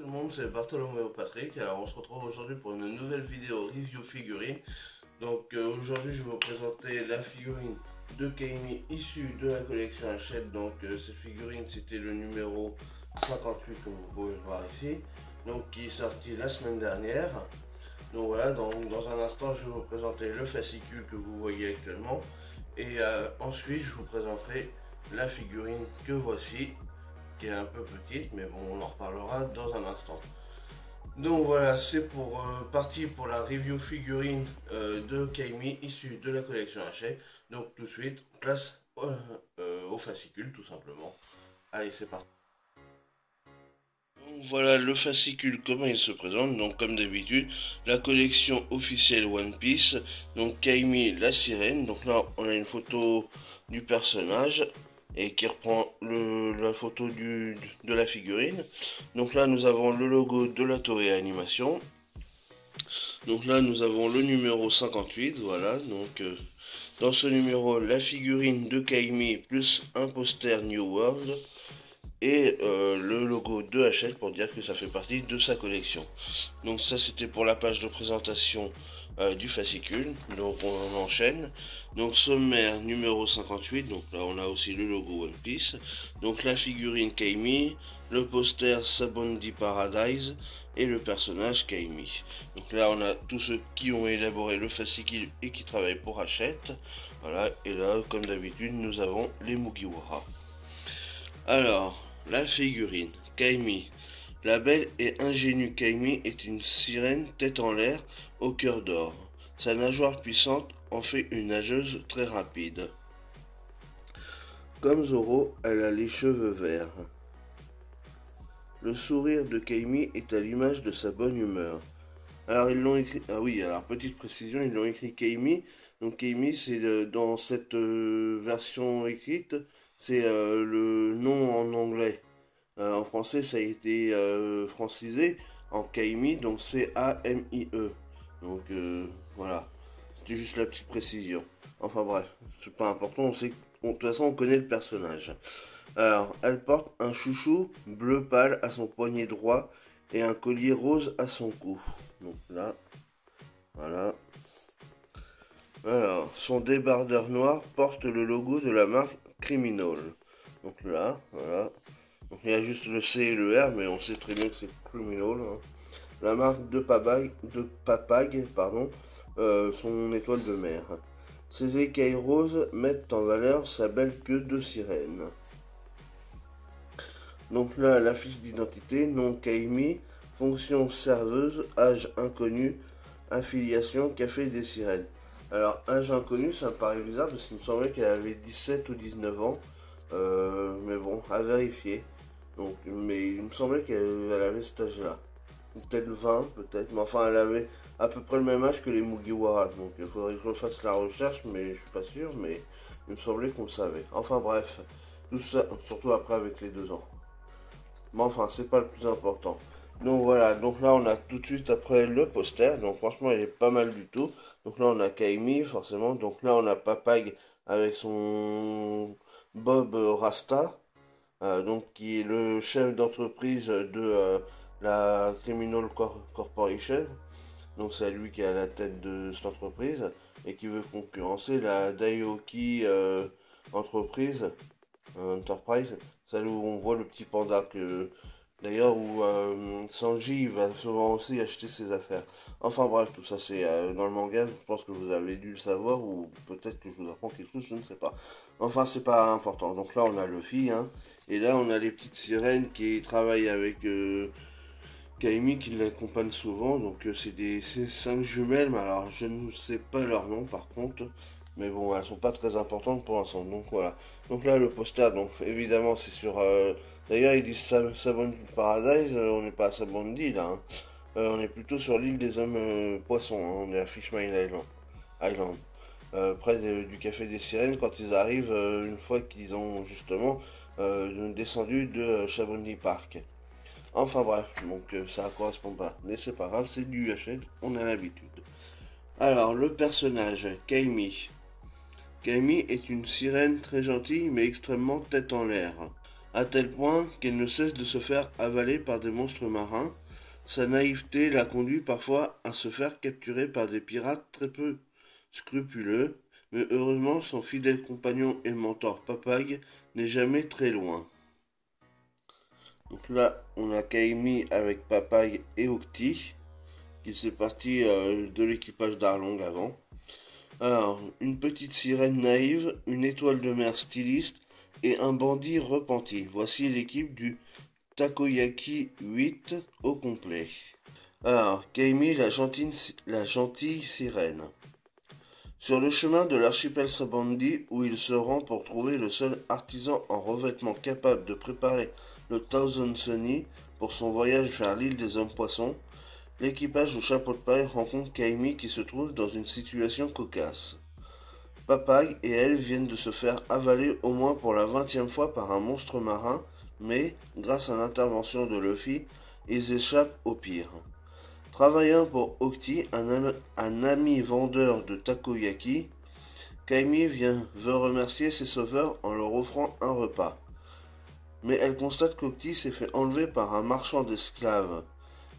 tout le monde, c'est Bartholoméo Patrick. Alors on se retrouve aujourd'hui pour une nouvelle vidéo review figurine. Donc aujourd'hui je vais vous présenter la figurine de Kaimi issue de la collection Hachette. Donc cette figurine c'était le numéro 58 comme vous pouvez le voir ici. Donc qui est sorti la semaine dernière. Donc voilà, dans un instant je vais vous présenter le fascicule que vous voyez actuellement. Et ensuite je vous présenterai la figurine que voici, qui est un peu petite, mais bon, on en reparlera dans un instant. Donc voilà, c'est parti pour la review figurine de Kaimi issue de la collection Hachette. Donc tout de suite, place au fascicule tout simplement. Allez, c'est parti. Donc voilà le fascicule, comment il se présente. Donc comme d'habitude, la collection officielle One Piece. Donc Kaimi la sirène. Donc là, on a une photo du personnage et qui reprend la photo de la figurine. Donc là nous avons le logo de la Toei Animation. Donc là nous avons le numéro 58, voilà. Donc dans ce numéro, la figurine de Kaimi plus un poster New World et le logo de Hachette pour dire que ça fait partie de sa collection. Donc ça c'était pour la page de présentation du fascicule. Donc on enchaîne. Donc sommaire numéro 58, donc là on a aussi le logo One Piece. Donc la figurine Kaimi, le poster Sabondi Paradise et le personnage Kaimi. Donc là on a tous ceux qui ont élaboré le fascicule et qui travaillent pour Hachette. Voilà, et là comme d'habitude nous avons les Mugiwara. Alors, la figurine Kaimi. La belle et ingénue Kaimi est une sirène tête en l'air au cœur d'or. Sa nageoire puissante en fait une nageuse très rapide. Comme Zoro, elle a les cheveux verts. Le sourire de Kaimi est à l'image de sa bonne humeur. Alors ils l'ont écrit, ah oui, alors petite précision, ils l'ont écrit Kaimi. Donc Kaimi, c'est dans cette version écrite, c'est le nom en anglais. En français, ça a été francisé en Kaimi, donc C-A-M-I-E. Donc voilà, c'était juste la petite précision. Enfin bref, c'est pas important, on sait, de toute façon on connaît le personnage. Alors, elle porte un chouchou bleu pâle à son poignet droit et un collier rose à son cou. Donc là, voilà. Alors, son débardeur noir porte le logo de la marque Criminal. Donc là, voilà. Donc il y a juste le C et le R, mais on sait très bien que c'est Criminal. Hein. La marque de Papag, pardon, son étoile de mer. Ses écailles roses mettent en valeur sa belle queue de sirène. Donc là, la fiche d'identité, nom Kaimi, fonction serveuse, âge inconnu, affiliation Café des Sirènes. Alors, âge inconnu, ça me paraît bizarre parce qu'il me semblait qu'elle avait 17 ou 19 ans. Mais bon, à vérifier. Donc, mais il me semblait qu'elle avait cet âge-là. Peut-être 20, peut-être. Mais enfin, elle avait à peu près le même âge que les Mugiwara. Donc, il faudrait que je fasse la recherche, mais je suis pas sûr. Mais il me semblait qu'on le savait. Enfin, bref. Tout ça, surtout après avec les 2 ans. Mais enfin, c'est pas le plus important. Donc voilà, donc là on a tout de suite après le poster. Donc franchement, il est pas mal du tout. Donc là on a Kaimi, forcément. Donc là on a Papag avec son Bob Rasta. Donc qui est le chef d'entreprise de la Criminal Corporation. Donc c'est lui qui est à la tête de cette entreprise et qui veut concurrencer la Daioki entreprise. Enterprise, celle où on voit le petit panda que d'ailleurs où Sanji va souvent aussi acheter ses affaires. Enfin bref, tout ça c'est dans le manga, je pense que vous avez dû le savoir ou peut-être que je vous apprends quelque chose, je ne sais pas. Enfin c'est pas important. Donc là on a Luffy, hein, et là on a les petites sirènes qui travaillent avec Kaimi qui l'accompagne souvent. Donc c'est 5 jumelles, mais alors je ne sais pas leur nom par contre. Mais bon, elles sont pas très importantes pour l'instant. Donc voilà. Donc là, le poster, donc évidemment, c'est sur. D'ailleurs, ils disent Sabondi Paradise. On n'est pas à Sabondi là. Hein. On est plutôt sur l'île des hommes poissons. Hein. On est à Fishman Island. Près du Café des Sirènes, quand ils arrivent, une fois qu'ils ont justement descendu de Sabondi Park. Enfin bref, donc ça correspond pas. Mais c'est pas grave, c'est du UHL, on a l'habitude. Alors, le personnage, Kaimi. Kaimi est une sirène très gentille mais extrêmement tête en l'air. à tel point qu'elle ne cesse de se faire avaler par des monstres marins. Sa naïveté la conduit parfois à se faire capturer par des pirates très peu scrupuleux, mais heureusement son fidèle compagnon et mentor Papag n'est jamais très loin. Donc là, on a Kaimi avec Papag et Octi, qui faisait partie de l'équipage d'Arlong avant. Alors, une petite sirène naïve, une étoile de mer styliste et un bandit repenti. Voici l'équipe du Takoyaki 8 au complet. Alors, Kaimi, la gentille sirène. Sur le chemin de l'archipel Sabandi, où il se rend pour trouver le seul artisan en revêtement capable de préparer le Thousand Sunny pour son voyage vers l'île des hommes-poissons, l'équipage au chapeau de paille rencontre Kaimi qui se trouve dans une situation cocasse. Papag et elle viennent de se faire avaler au moins pour la 20e fois par un monstre marin, mais, grâce à l'intervention de Luffy, ils échappent au pire. Travaillant pour Octi, un ami vendeur de takoyaki, Kaimi veut remercier ses sauveurs en leur offrant un repas. Mais elle constate qu'Octi s'est fait enlever par un marchand d'esclaves.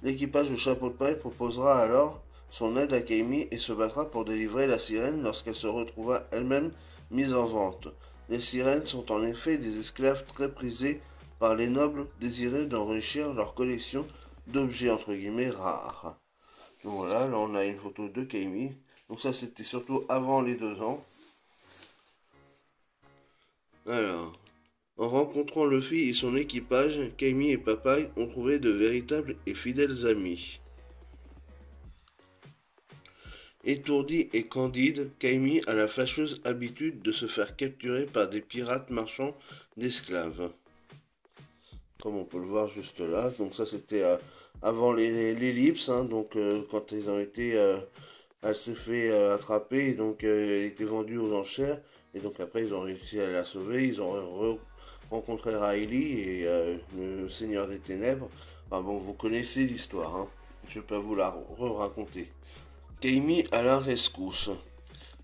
L'équipage du chapeau de paille proposera alors son aide à Kaimi et se battra pour délivrer la sirène lorsqu'elle se retrouvera elle-même mise en vente. Les sirènes sont en effet des esclaves très prisés par les nobles désireux d'enrichir leur collection d'objets entre guillemets rares. Donc voilà, là on a une photo de Kaimi. Donc ça c'était surtout avant les 2 ans. Alors, en rencontrant Luffy et son équipage, Kaimi et Papay ont trouvé de véritables et fidèles amis. Étourdi et candide, Kaimi a la fâcheuse habitude de se faire capturer par des pirates marchands d'esclaves. Comme on peut le voir juste là. Donc ça c'était avant l'ellipse, hein, donc quand ils ont été... elle s'est fait attraper, et donc elle était vendue aux enchères, et donc après ils ont réussi à la sauver, ils ont rencontré Riley et le Seigneur des Ténèbres. Enfin bon, vous connaissez l'histoire, hein. Je ne vais pas vous la raconter. Kaimi à la rescousse.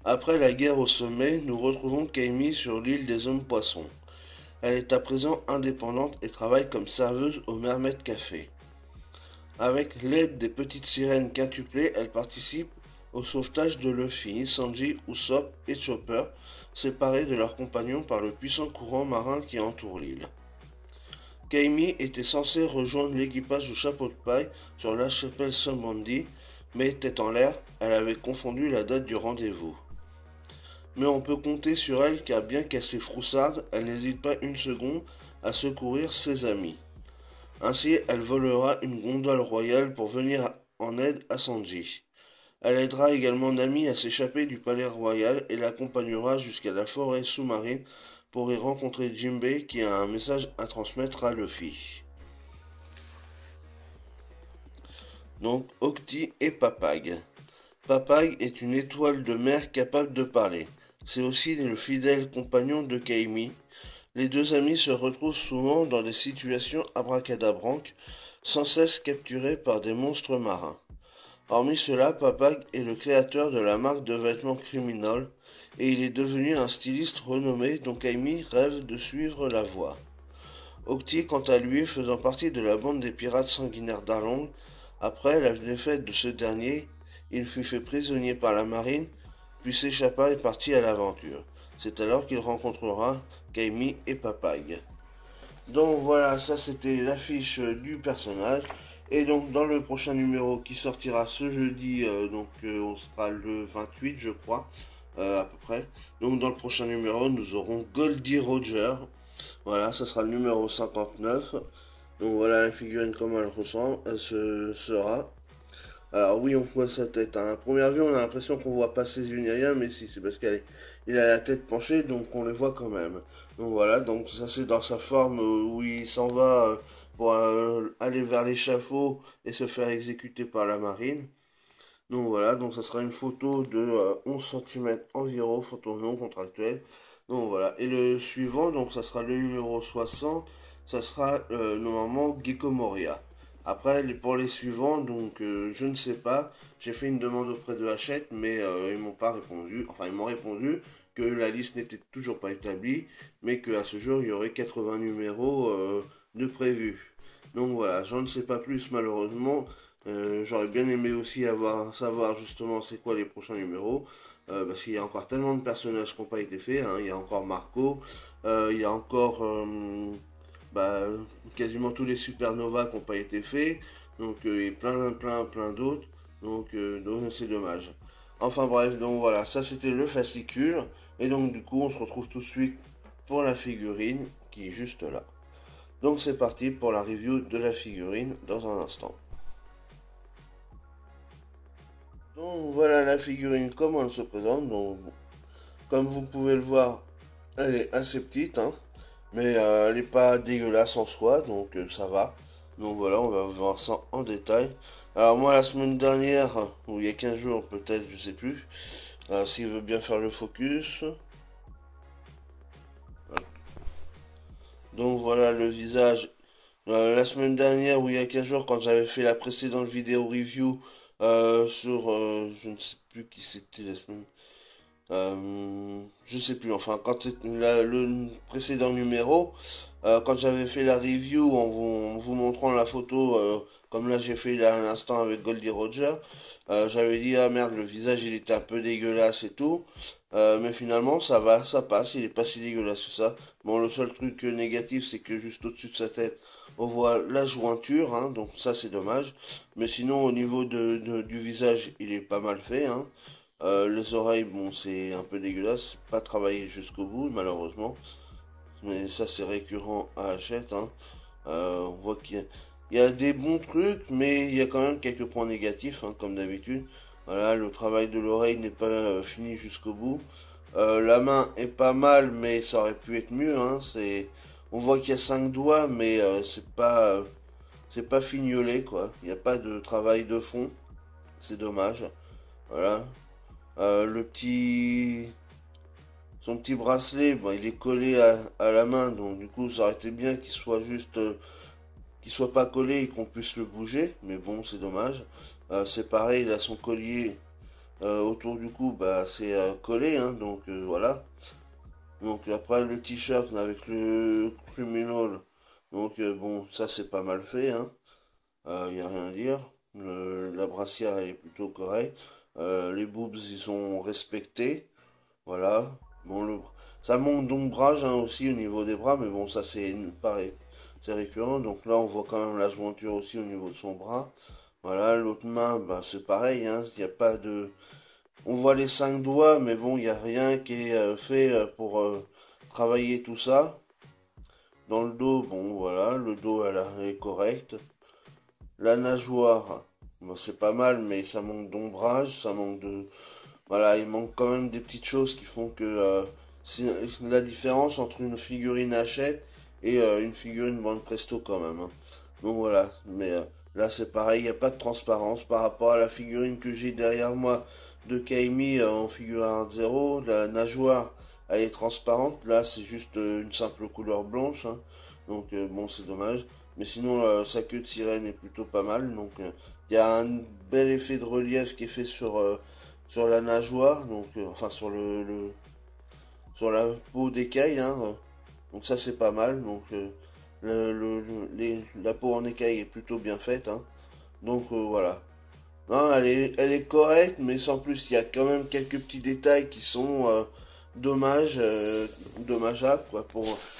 Après la guerre au sommet, nous retrouvons Kaimi sur l'île des Hommes-Poissons. Elle est à présent indépendante et travaille comme serveuse au Mermaid Café. Avec l'aide des petites sirènes quintuplées, elle participe au sauvetage de Luffy, Sanji, Usopp et Chopper, séparés de leurs compagnons par le puissant courant marin qui entoure l'île. Kaimi était censée rejoindre l'équipage du chapeau de paille sur l'archipel Sabandi, mais tête en l'air, elle avait confondu la date du rendez-vous. Mais on peut compter sur elle car bien qu'assez froussarde, elle n'hésite pas une seconde à secourir ses amis. Ainsi, elle volera une gondole royale pour venir en aide à Sanji. Elle aidera également Nami à s'échapper du palais royal et l'accompagnera jusqu'à la forêt sous-marine pour y rencontrer Jinbei qui a un message à transmettre à Luffy. Donc Octi et Papag. Papag est une étoile de mer capable de parler. C'est aussi le fidèle compagnon de Kaimi. Les deux amis se retrouvent souvent dans des situations abracadabrantes, sans cesse capturés par des monstres marins. Hormis cela, Papag est le créateur de la marque de vêtements Criminal et il est devenu un styliste renommé dont Kaimi rêve de suivre la voie. Octi, quant à lui, faisant partie de la bande des pirates sanguinaires d'Arlong, après la défaite de ce dernier, il fut fait prisonnier par la marine, puis s'échappa et partit à l'aventure. C'est alors qu'il rencontrera Kaimi et Papag. Donc voilà, ça c'était l'affiche du personnage. Et donc dans le prochain numéro qui sortira ce jeudi, on sera le 28 je crois, à peu près. Donc dans le prochain numéro nous aurons Goldie Roger. Voilà, ça sera le numéro 59. Donc voilà la figurine comme elle ressemble, sera. Alors oui, on voit sa tête. Hein. À première vue, on a l'impression qu'on voit pas ses yeux ni rien, mais si, c'est parce qu'il a la tête penchée, donc on le voit quand même. Donc voilà, donc ça c'est dans sa forme où il s'en va pour aller vers l'échafaud et se faire exécuter par la marine. Donc voilà, donc ça sera une photo de 11 cm environ, photo non contractuelle. Donc voilà, et le suivant, donc ça sera le numéro 60, ça sera normalement Gecko Moria. Après, pour les suivants, donc je ne sais pas, j'ai fait une demande auprès de Hachette, mais ils m'ont pas répondu, enfin ils m'ont répondu que la liste n'était toujours pas établie, mais qu'à ce jour, il y aurait 80 numéros de prévus. Donc voilà, j'en ne sais pas plus malheureusement. J'aurais bien aimé aussi savoir justement c'est quoi les prochains numéros. Parce qu'il y a encore tellement de personnages qui n'ont pas été faits, hein. Il y a encore Marco, il y a encore bah, quasiment tous les supernovas qui n'ont pas été faits. Donc et plein d'autres. Donc c'est dommage. Enfin bref, donc voilà, ça c'était le fascicule. Et donc du coup on se retrouve tout de suite pour la figurine qui est juste là. Donc c'est parti pour la review de la figurine dans un instant. Donc voilà la figurine comment elle se présente. Donc comme vous pouvez le voir, elle est assez petite, hein, mais elle n'est pas dégueulasse en soi, donc ça va. Donc voilà, on va voir ça en détail. Alors moi la semaine dernière, ou il y a 15 jours peut-être, je sais plus, s'il veut bien faire le focus. Donc voilà le visage. La semaine dernière, ou il y a 15 jours, quand j'avais fait la précédente vidéo review sur... je ne sais plus qui c'était la semaine. Je sais plus, enfin, quand c'était le précédent numéro, quand j'avais fait la review en vous montrant la photo, comme là j'ai fait là à l'instant avec Goldie Roger, j'avais dit, ah merde, le visage il était un peu dégueulasse et tout, mais finalement ça va, ça passe, il est pas si dégueulasse que ça. Bon, le seul truc négatif, c'est que juste au-dessus de sa tête, on voit la jointure, hein, donc ça c'est dommage, mais sinon au niveau du visage, il est pas mal fait, hein. Les oreilles, bon, c'est un peu dégueulasse, c'est pas travaillé jusqu'au bout, malheureusement. Mais ça, c'est récurrent à Hachette, hein. On voit il y a des bons trucs, mais il y a quand même quelques points négatifs, hein, comme d'habitude. Voilà, le travail de l'oreille n'est pas fini jusqu'au bout. La main est pas mal, mais ça aurait pu être mieux, hein. On voit qu'il y a 5 doigts, mais c'est pas fignolé, quoi. Il n'y a pas de travail de fond. C'est dommage. Voilà. Le petit son petit bracelet, bon, il est collé à la main, donc du coup ça aurait été bien qu'il soit juste qu'il soit pas collé et qu'on puisse le bouger, mais bon c'est dommage. C'est pareil, il a son collier autour du cou, bah c'est collé, hein, donc voilà. Donc après le t-shirt avec le criminal, donc bon ça c'est pas mal fait, hein. Y a rien à dire. La brassière elle est plutôt correcte. Les boobs ils sont respectés. Voilà. Bon, ça manque d'ombrage hein, aussi au niveau des bras, mais bon, ça c'est pareil, c'est récurrent. Donc là, on voit quand même la jointure aussi au niveau de son bras. Voilà, l'autre main, bah, c'est pareil, hein, il n'y a pas de... On voit les 5 doigts, mais bon, il n'y a rien qui est fait pour travailler tout ça. Dans le dos, bon, voilà, le dos, elle est correcte. La nageoire, bon, c'est pas mal, mais ça manque d'ombrage, ça manque de... Voilà, il manque quand même des petites choses qui font que c'est la différence entre une figurine Hachette et une figurine Bande Presto quand même, hein. Donc voilà, mais là c'est pareil, il n'y a pas de transparence par rapport à la figurine que j'ai derrière moi de Kaimi en figurine 0. La nageoire, elle est transparente, là c'est juste une simple couleur blanche, hein. Donc bon, c'est dommage. Mais sinon, sa queue de sirène est plutôt pas mal, donc il y a un bel effet de relief qui est fait sur la nageoire, donc enfin sur sur la peau d'écaille, hein, donc ça c'est pas mal. Donc la peau en écaille est plutôt bien faite, hein, donc voilà. Non, elle est correcte, mais sans plus, il y a quand même quelques petits détails qui sont dommageables, quoi,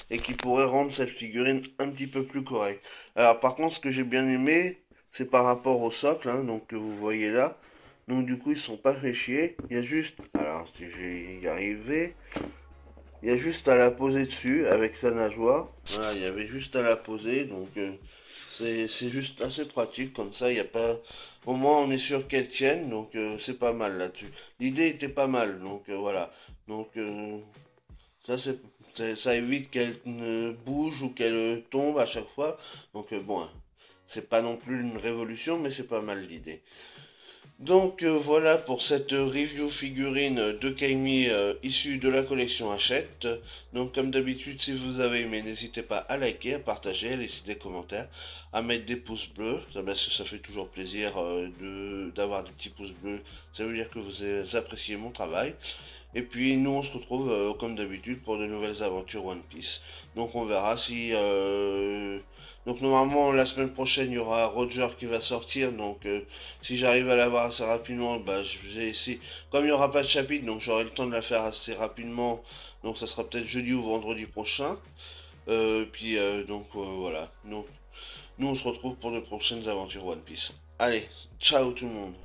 et qui pourraient rendre cette figurine un petit peu plus correcte. Alors, par contre, ce que j'ai bien aimé, c'est par rapport au socle, hein, donc que vous voyez là. Donc, du coup, ils sont pas fait chier. Il y a juste, alors, si je vais y arriver, il y a juste à la poser dessus avec sa nageoire. Voilà, il y avait juste à la poser, donc c'est juste assez pratique comme ça. Il y a pas, au moins on est sûr qu'elle tienne, donc c'est pas mal là-dessus. L'idée était pas mal, donc voilà. Donc ça ça évite qu'elle ne bouge ou qu'elle tombe à chaque fois. Donc bon, hein, c'est pas non plus une révolution, mais c'est pas mal l'idée. Donc voilà pour cette review figurine de Kaimi issue de la collection Hachette. Donc comme d'habitude, si vous avez aimé, n'hésitez pas à liker, à partager, à laisser des commentaires, à mettre des pouces bleus, parce que ça fait toujours plaisir d'avoir des petits pouces bleus, ça veut dire que vous appréciez mon travail. Et puis nous on se retrouve comme d'habitude pour de nouvelles aventures One Piece. Donc on verra si... Donc normalement la semaine prochaine il y aura Roger qui va sortir. Donc si j'arrive à l'avoir assez rapidement, bah, je vais essayer. Comme il n'y aura pas de chapitre, donc j'aurai le temps de la faire assez rapidement. Donc ça sera peut-être jeudi ou vendredi prochain. Voilà. Nous on se retrouve pour de prochaines aventures One Piece. Allez, ciao tout le monde.